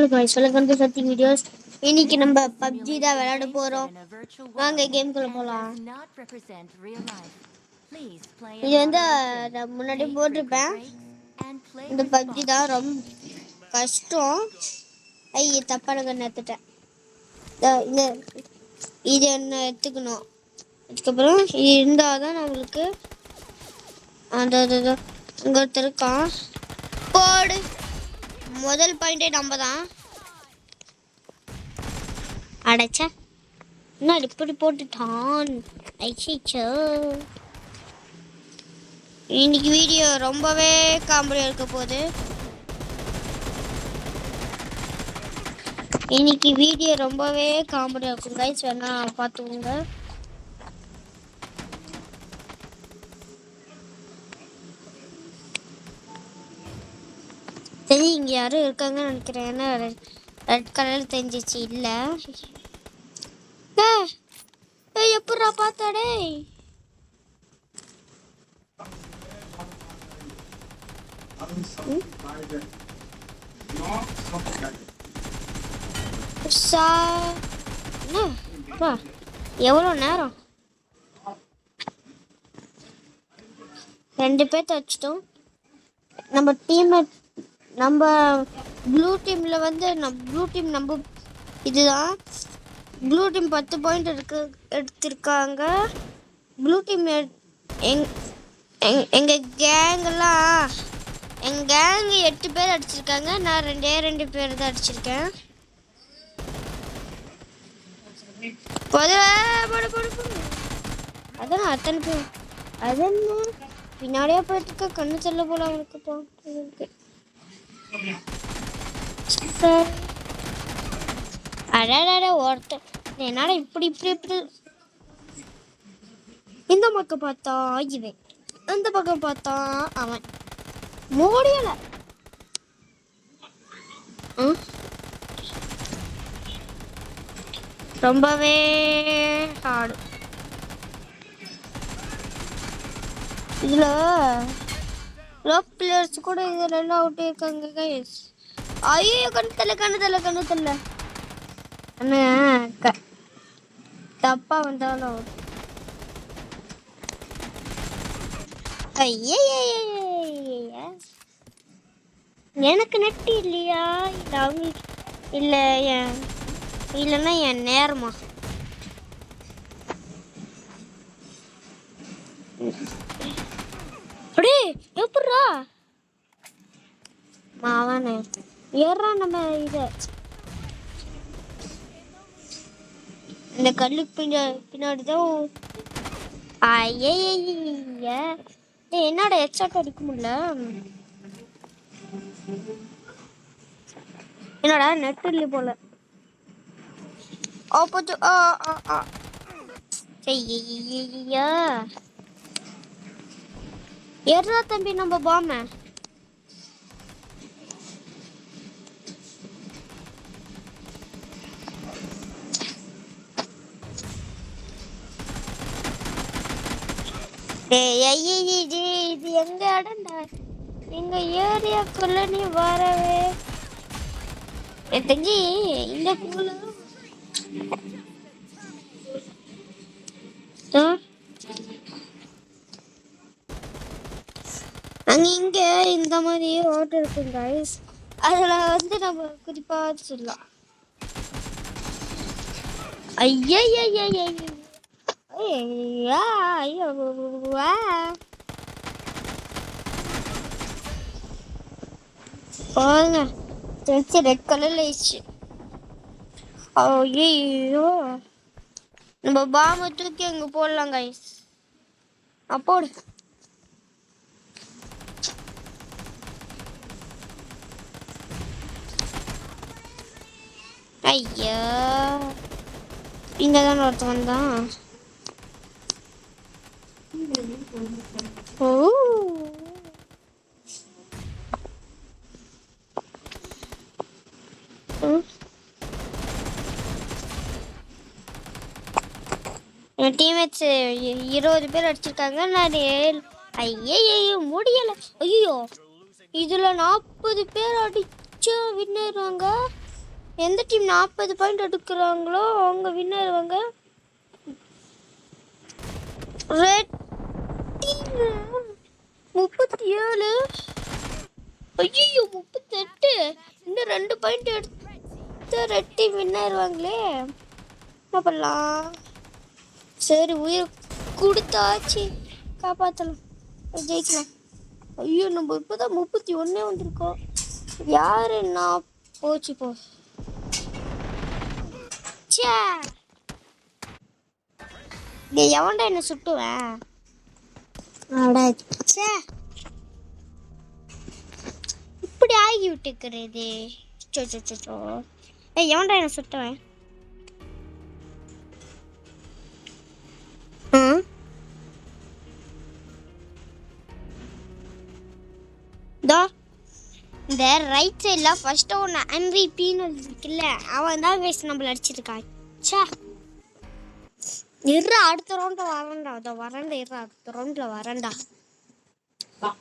Hello guys welcome to Sathi videos. இன்னைக்கு நம்ம PUBG தான் விளையாட போறோம். வாங்க கேம்க்குள்ள போலாம். இது வந்து நான் முன்னாடி போட்டுருப்பேன். இந்த PUBG தான் ரொம்ப கஷ்டம். ஐய தப்பான கண்ணை எடுத்துட்டேன். இந்த இது என்ன எடுத்துக்கணும். அதுக்கப்புறம் இது இருந்தால் தான் நம்மளுக்கு அந்த இங்கே ஒருத்தர் இருக்கான். போடு முதல் பாயிண்டே நம்ம தான். அடைச்சா என்ன இப்படி போட்டுட்டான். ஐச்சோ இன்னைக்கு வீடியோ ரொம்பவே காமெடியாக இருக்க போகுது. இன்னைக்கு வீடியோ ரொம்பவே காமெடியாக இருக்கும் கைஸ், வேணா பார்த்துக்கோங்க. சரி இங்கே யாரும் இருக்காங்கன்னு நினைக்கிறேன். ஏன்னா ரெட் கலர் தெரிஞ்சிச்சு. இல்லை எப்படா பார்த்தாடே. எவ்வளோ நேரம் 2 பேர்த்த வச்சிட்டோம். நம்ம டீம் நம்ம ப்ளூ டீமில் வந்து ப்ளூ டீம் நம்ம இதுதான். ப்ளூ டீம் 10 பாயிண்ட் எடுத்திருக்காங்க. ப்ளூ டீம் எங்கள் கேங்கெல்லாம் எங்கள் கேங்கு 8 பேர் அடிச்சிருக்காங்க. நான் 2 பேர் தான் அடிச்சிருக்கேன். அதான் அத்தனை பேர் அதான் பின்னாடியே போயிட்டு கண்ணு செல்ல போல அவனுக்கு போட்டு. அட ஒருத்தர் என்னடா இப்படி இந்த பக்கம் பார்த்தா இவன், இந்த பக்கம் பார்த்தா அவன். முடியல. ரொம்பவே ஹார்டு. இதுல லோ பிளேயர்ஸ் கூட இதுல எல்லாம் அவுட் இருக்காங்க கைஸ். ஐயோ கண்ணு தள்ள அண்ணா தப்பா வந்தாலும் எனக்கு நெட்டு இல்லையா இல்லை அவங்களுக்கு இல்லை இல்லைன்னா என் நேரமா. அப்படியே எப்படா மாவானே ஏறா நம்ம இதை இந்த கல்லுக்கு பின்னாடி தான். என்னோட ஹெட்ஷாட் அடிக்க முடியல. என்னோட நெட் இல்லை போல. போச்சு. ஏறா தம்பி நம்ம பாம. இது எங்க இடம்டா. எங்க ஏரியாக்குள்ள நீ வரவே தெரிஞ்சு இந்த பூல அங்க இங்க இந்த மாதிரி ஓட்டு இருக்கு கைஸ். அதுல வந்து நம்ம குறிப்பா சொல்லலாம். பாருங்க தெரிச்சு ரெட் கலர்ல ஆயிடுச்சு. ஐயோ நம்ம பாம்பை தூக்கி அங்க போடலாம் கைஸ். அப்போடு ஐயா இங்க தானே ஒருத்தன் வந்தான். என் டீம்மேட்ஸ் 20 பேர் அடிச்சிருக்காங்க. நான் ஐயோ முடியலை. ஐயோ இதில் 40 பேர் அடிச்சா வின்னர் வாங்க. எந்த டீம் 40 பாயிண்ட் எடுக்கிறாங்களோ அவங்க வின்னர் அவங்க. Red team 37. ஐயோ 38. இன்னும் 2 பாயிண்ட் எடுத்து ரெட் டீம் வின்னர் வாங்களே. என்ன பண்ணலாம்? சரி உயிர் கொடுத்தாச்சு, காப்பாற்றலாம், ஜெயிக்கலாம். ஐயோ நம்ம இப்போதான் 31 வந்திருக்கோம். யாரு நான் போச்சு போ. எவன்டா என்ன சுட்டுவேன்? இப்படி ஆகி விட்டுக்கிறது. எவன்டா என்ன சுட்டுவேன்? இந்த ரைட் சைடில் ஃபர்ஸ்ட் ஒன்று MVP-ன்னு இருக்குல்ல, அவன் தான் கைஸ் நம்மள அடிச்சிருக்கான். இரு அடுத்த ரவுண்டு வரேன்டா. அதை வரேன்டா, இரு அடுத்த ரவுண்டில் வரேன்டா.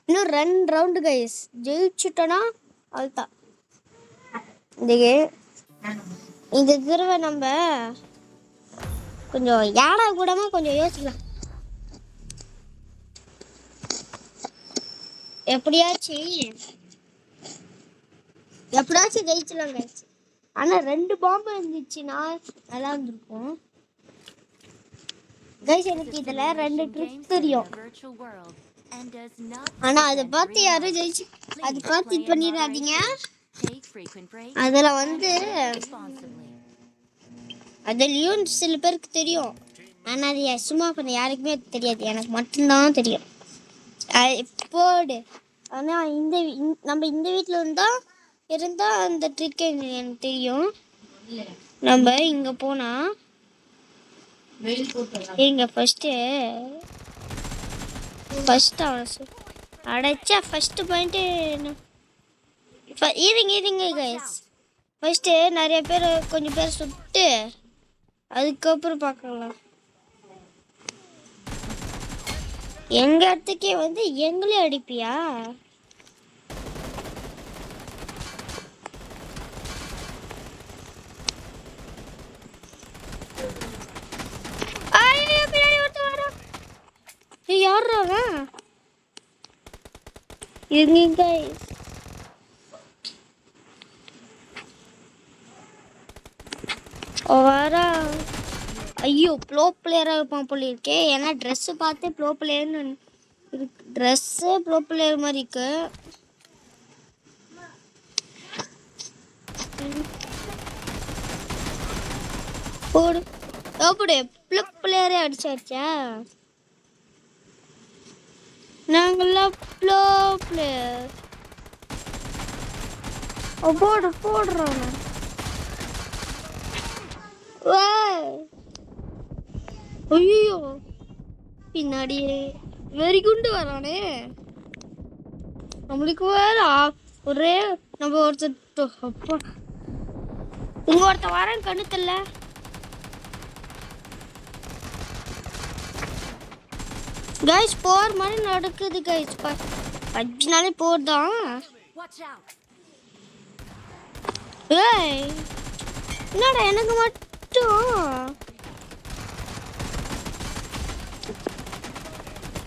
இன்னும் 2 ரவுண்டு கைஸ், ஜெயிச்சுட்டோன்னா அதுதான் இந்த தடவை நம்ம கொஞ்சம் யாரா கூடமா கொஞ்சம் யோசிக்கலாம். எப்படியாச்சும் ஜெயிச்சிடலாம் கைஸ். ஆனால் 2 பாம்பு இருந்துச்சுன்னா நல்லா இருந்திருக்கும் கைஸ். எனக்கு இதில் 2 ட்ரிக் தெரியும். ஆனால் அதை பார்த்து யாரும் ஜெயிச்சு அதை பார்த்து இது பண்ணிடாதீங்க. அதில் அதுலேயும் சில பேருக்கு தெரியும். ஆனால் அது சும்மா பண்ண யாருக்குமே தெரியாது, எனக்கு மட்டும்தான் தெரியும். போடு. ஆனால் நம்ம இந்த வீட்டில் இருந்தால் அந்த ட்ரிக் எனக்கு தெரியும். நம்ம இங்கே போனால் இங்கே ஃபஸ்ட்டு அவனை அடைச்சா ஃபஸ்ட்டு பாயிண்ட்டு இருங்க கைஸ். ஃபஸ்ட்டு நிறைய பேர் கொஞ்சம் பேர் சுட்டு அதுக்கப்புறம் பார்க்கலாம். எங்கள் இடத்துக்கே எங்களே அடிப்பியா? யாரா இருங்க வரா? ஐயோ ப்ளோ பிளேயராக இருப்பான் போல இருக்கே. ஏன்னா ட்ரெஸ்ஸு பார்த்து ப்ளோ பிளேயர்னு இருக்கு. ட்ரெஸ்ஸே ப்ளோ பிளேயர் மாதிரி இருக்கு. போடு எப்படி ப்ளோ பிளேயரே அடிச்சாச்சா? நாங்களாம் ப்ளோ பிளேயர். போடுறோம். ஐயோ பின்னாடியே வெறி குண்டு வரானே. நம்மளுக்கு வேற ஒரே நம்ம ஒருத்தர் இங்க ஒருத்தர் வரேன் கண்ணு தெரியல. கைஸ் போர் மாதிரி நடக்குது கைஸ். 5 நாளே போர் தான். ஏய் என்னடா எனக்கு மட்டும்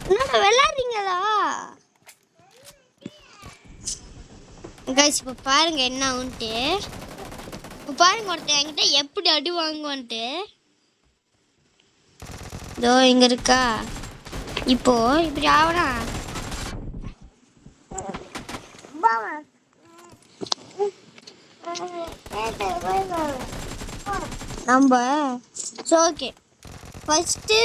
என்னடா விளையாடுறீங்களா கைஸ்? இப்போ பாருங்க என்ன ஆகுன்ட்டு. இப்போ பாருங்க ஒருத்தர் என்கிட்ட எப்படி அடி வாங்குவான்ட்டு. இதோ இங்க இருக்கா. இப்போ இப்படி ஆவனா நம்ம ஓகே. ஃபஸ்ட்டு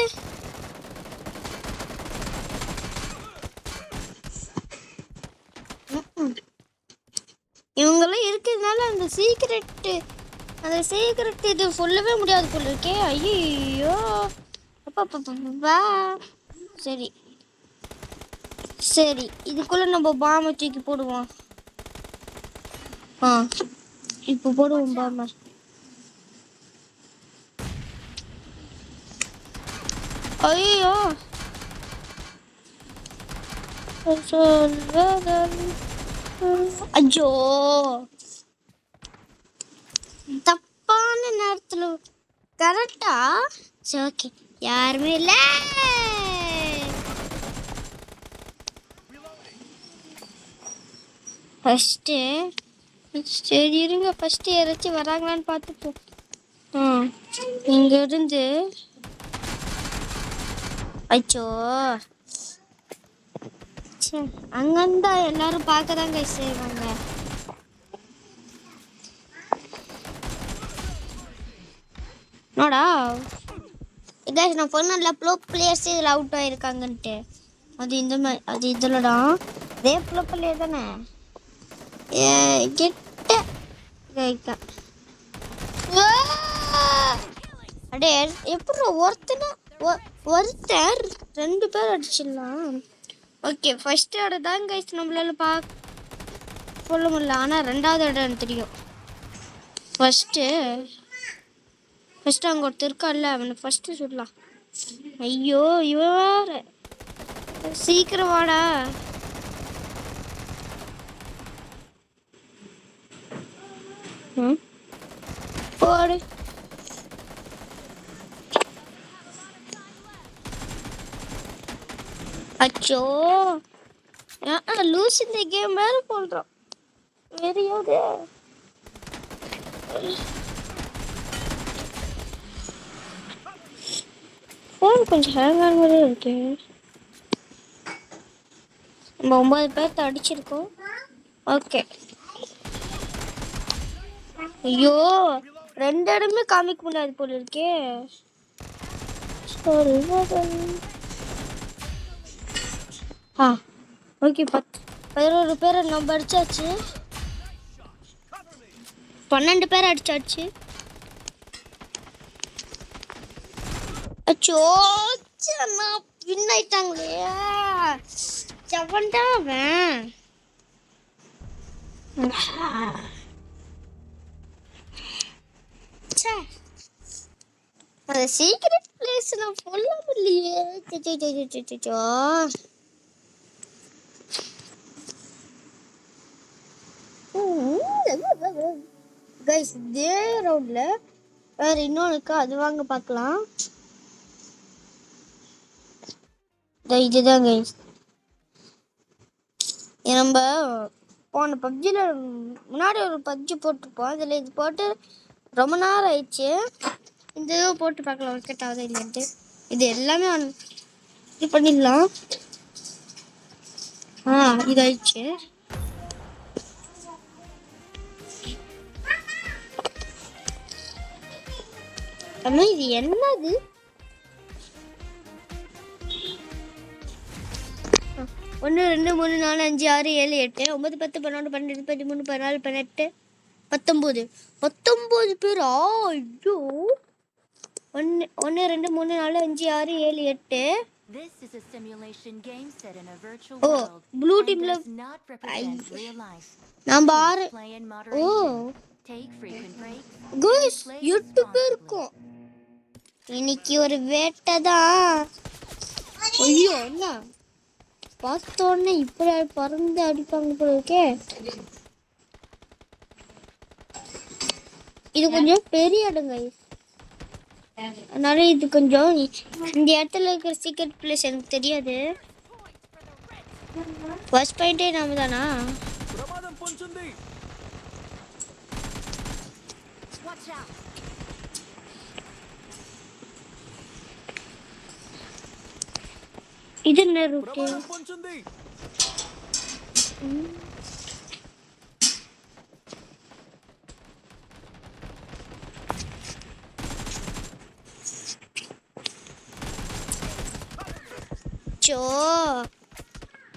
இவங்கெல்லாம் இருக்கிறதுனால அந்த சீக்ரெட் இது சொல்லவே முடியாது போல இருக்கே. ஐயோ அப்பா. சரி இதுக்குள்ள நம்ம பாம்பை தூக்கி போடுவோம். இப்போ போடுவோம் பாம்பை. ஐயோ ஐயோ தப்பான நேரத்துல கரெக்டா. சரி ஓகே, யாருமே இல்ல. ஃபர்ஸ்ட் சரி இருங்க, ஃபர்ஸ்ட் யாராச்சும் வராங்களான்னு பார்த்துப்போம். இங்க இருந்து அச்சோ, அங்கந்தா எல்லாரும் பார்க்கதாங்க செய்வாங்க. என்னடா கைஸ், நான் சொன்னேன்ல ப்ளோ பிளேயர்ஸ் இதில் அவுட் ஆகிருக்காங்கன்ட்டு. அது இந்த மாதிரி, அது இதில்டா அதே ப்ளோ பிளேயர் தானே. கிட்ட கைக்கா அடே, எப்படி ஒருத்தர் 2 பேர் அடிச்சிடலாம். ஓகே, ஃபர்ஸ்ட் இடம் தான் கைஸ் நம்மளால சொல்ல முடியல, ஆனால் 2வது இடம் எனக்கு தெரியும். ஃபர்ஸ்ட்டு அங்கே ஒருத்தர் இருக்கான்ல, அவனை ஃபர்ஸ்ட்டு சொல்லலாம். ஐயோ, இவன் சீக்கிரம் வாடா. போடு. அச்சோ, லூஸ் இந்த கேம் வேற போடுறோம். வெறியோடு ஃபோன் கொஞ்சம் ஹேங் ஆன மாதிரி இருக்கு. நம்ம 9 பேர்த்த அடிச்சிருக்கோம். ஓகே, ஐயோ 2 இடமே காமிக்க முடியாது போல இருக்கே. ஓகே, 11 பேரை நம்ம அடிச்சாச்சு. 12 பேர் அடிச்சாச்சு. அச்சோ, வின் ஆயிட்டாங்களே. செவன்டா அவன். அது சீக்ரெட் பிளேஸ் நான் சொல்ல முடியலையே. கைஸ், இதே ரவுண்ட்ல வேற இன்னொன்று இருக்கு, அது வாங்க பார்க்கலாம். இதுதான் கைஸ், நம்ம போன பப்ஜியில் முன்னாடி ஒரு பப்ஜி போட்டிருப்போம். அதில் இது போட்டு ரொம்ப நேரம் ஆயிடுச்சு. இந்த இதுவும் போட்டு பார்க்கலாம் ஒர்க் ஆகுது இல்லைன்ட்டு. இது எல்லாமே இது பண்ணிடலாம். இது ஆயிடுச்சு. இது என்னது? 1 2 3 4 5 6 7 8 9 10 11 12 13 14 18 19 19 பேர். ஐயோ, 1 2 3 4 5 6 7 8. This is a simulation game set in a virtual world. Blue team does not represent real life. நம்ம Take frequent breaks. guys, 8 பேர் இருக்கோம். இன்னைக்கு ஒரு வேட்டை தான். ஐயோ, என்ன பார்த்தோன்னே இப்படி பறந்து அடிப்பாங்க போல இருக்கே. இது கொஞ்சம் பெரிய இடம் கைஸ், அதனால இது கொஞ்சம் இந்த இடத்துல இருக்கிற சீக்ரெட் பிளேஸ் எனக்கு தெரியாது. ஃபர்ஸ்ட் பாயிண்டே நாம தானா? இது என்ன இருக்கு?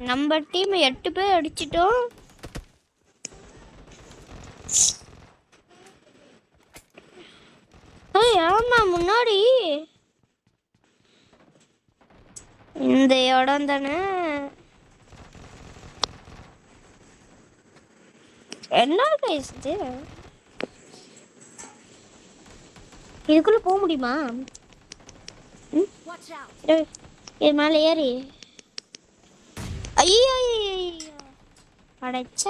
நம்ம டீம் 8 பேர் அடிச்சிட்டோம். ஆமா, முன்னாடி இந்த இடம் தானே. என்ன பேசுது? இதுக்குள்ள போக முடியுமா? இது மேலே ஏறி ஐயோ அடைச்ச.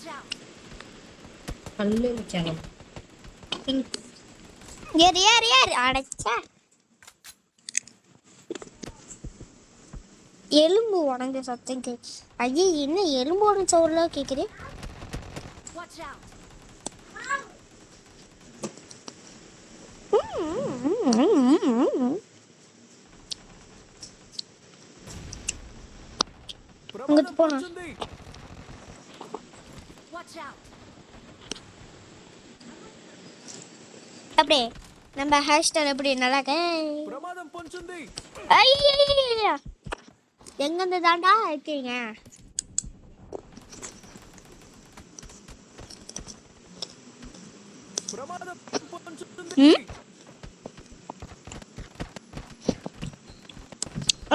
Watch out. கல்லு வச்சாலும் ஏறு அடைச்சா எலும்பு உடஞ்ச சத்தம் ஐயே என்ன எலும்பு உடஞ்ச சவுண்ட்ல கேக்குது. Watch out. அங்கிட்டு போனா Watch out. அப்படியே நம்ம ஹேர் ஸ்டைல் எப்படி நல்லா ప్రమాదం పొంచుంది ஐயா எங்கிருந்து தாண்டா இருக்கீங்க? ప్రమాదం పొంచుంది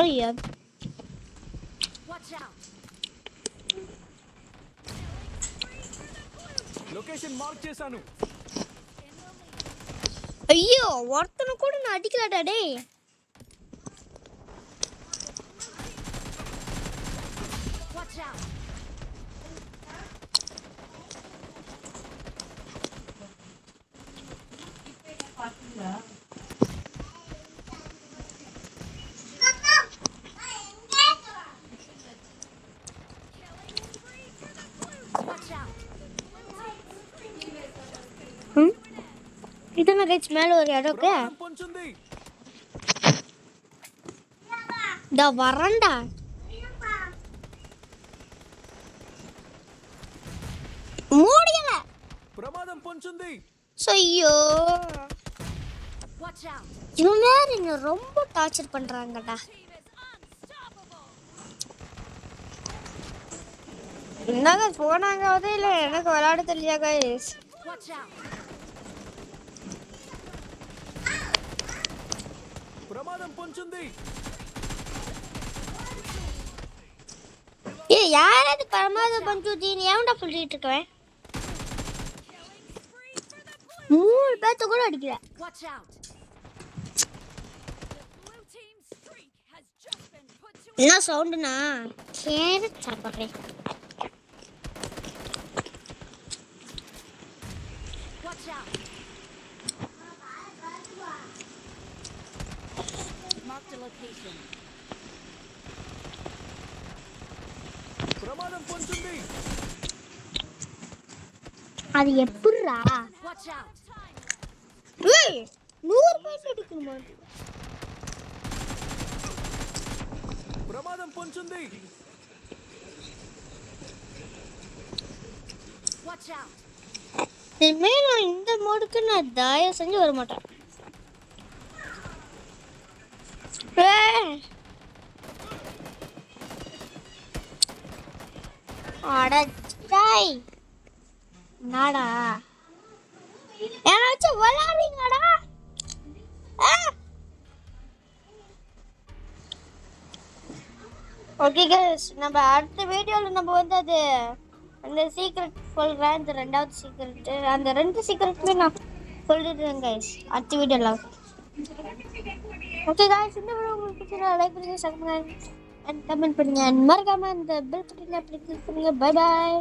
ஐயா Watch out. లొకేషన్ మార్క్ చేశాను. ஐயோ ஒருத்தனை கூட நான் அடிக்கலடா டேய். Watch out. Watch out. இதன கைஸ் மேல ஒரு இடம் இருக்கு. ప్రమాదం పొంచుంది இந்த வரண்டா மூடியல. ప్రమాదం పొంచుంది ஐயோ Watch out. இவன் வேற என்ன ரொம்ப டார்ச்சர் பண்றாங்கடா. என்னங்க போனாங்க அதே இல்ல எனக்கு விளையாட தெரியல கைஸ். Watch out. ప్రమాదం పొంచుంది ஏ யாரது பிரமாதம் பஞ்சுதீன் ஏன்டா சொல்லிட்டு இருக்கவே? 3 பேத்த கூட அடிக்கல. Watch out. என்ன சவுண்டுனா கேரட் சாப்பிட்றேன். Watch out. Mark the location. ప్రమాదం పొంచుంది அது எப்படிடா? Watch out. ஏய் 100 பேத்த அடிக்கணுமா? ప్రమాదం పొంచుంది Watch out. இனிமே நான் இந்த மோடுக்கு நான் தயவு செஞ்சு வர மாட்டேன். அடச்சாய் நாடா ஏனாச்சும் விளையாடுறீங்கடா. ஓகே கைஸ் நம்ம அடுத்த வீடியோவில் நம்ம வந்து அது அந்த சீக்ரெட் சொல்கிறேன். இந்த 2வது சீக்ரெட்டு அந்த 2 சீக்ரெட்டுமே நான் சொல்லிடுறேன் கைஸ் அடுத்த வீடியோவில். ஓகே கைஸ் இந்த வீடியோ உங்களுக்கு பிடிச்சிருந்தா லைக் பண்ணுங்க, ஷேர் பண்ணுங்க அண்ட் கமெண்ட் பண்ணுங்க அண்ட் மறக்காம அந்த பெல் பட்டனை அப்படி கிளிக் பண்ணுங்க. Bye bye.